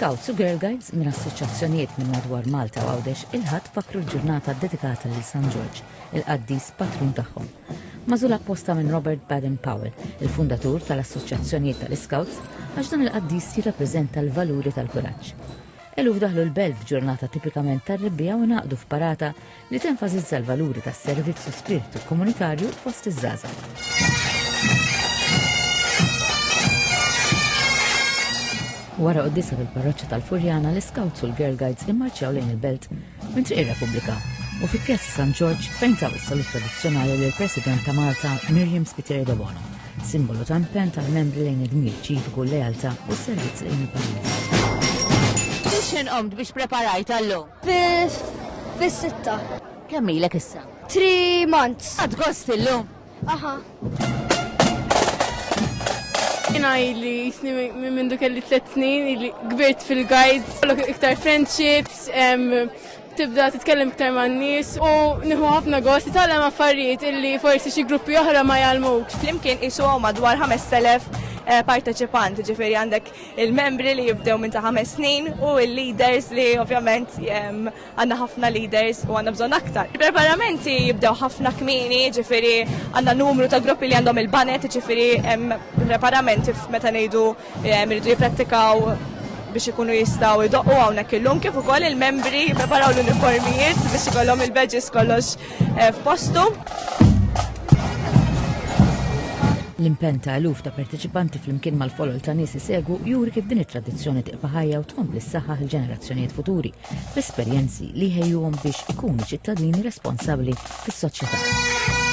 Scouts u Girl Guides minn assoċjazzjonijiet minn madwar Malta u Għawdex il-ħadd fakru l-ġurnata dedikata lil San George, il-qaddis patrun tagħhom. Mażul apposta minn Robert Baden-Powell, il-fundatur tal-assoċjazzjonijiet tal-Scouts, għax dan il-qaddis jirrappreżenta l-valuri tal-kuraġġ. Eluf daħlu l-belt f'ġurnata tipikament tar-rebbija u naqdu f'parata li tenfasizza l-valuri tas-servizz u spiritu komunitarju fost iż-żgħażagħ. Wara qoddisa fil-parroċċa tal-Furjana, l-Scouts u l-Girl Guides immarċjaw lejn il-belt minn triq ir-Repubblika u fi pjazza San George fejn taw is-salut tradizzjonali lill-President ta' Malta Miriam Spiteri de Bono, simbolu ta' impenn tal-membri lejn il-dmir ċiviku, l-lealtà u s-servizz lejn il-pajjiż. Biex inqomt biex preparajt allum? Fis-sitta. Kemm ilek issa? 3 months. Għad gost illum? Aha. Jena li jisni minn kelli 3 snin, li gbirt fil-guides, iktar friendships, tibda titkellem iktar ma' n-nies u nieħu ħafna gost titgħallem affarijiet illi forsi xi gruppi oħra ma jgħallmux. Flimkien isu madwar 5,000 parteċipanti, ġifieri għandek il-membri li jibdew minn ta' 5 snin u il-leaders li ovvjament għandna ħafna leaders u għandna bżonn aktar. Il-preparamenti jibdew ħafna kmieni, ġifieri għandna numru ta' gruppi li għandhom il-banet, ġifieri preparamenti meta ngħidu jridu jipprattikaw biex ikunu jistaw idoqqu hawnhekk illum kif ukoll il-membri jippreparaw l-uniformijiet biex ikollhom il-badges kollox f'postu. L-impenn ta' eluf ta' parteċipanti flimkien mal-folol ta' nies isegwu juri kif din it-tradizzjoni tibqa' ħajja u tkompli ssaħħaħ il-ġenerazzjonijiet futuri b'esperjenzi li ħejjuhom biex ikunu ċittadini responsabbli fis-soċjetà.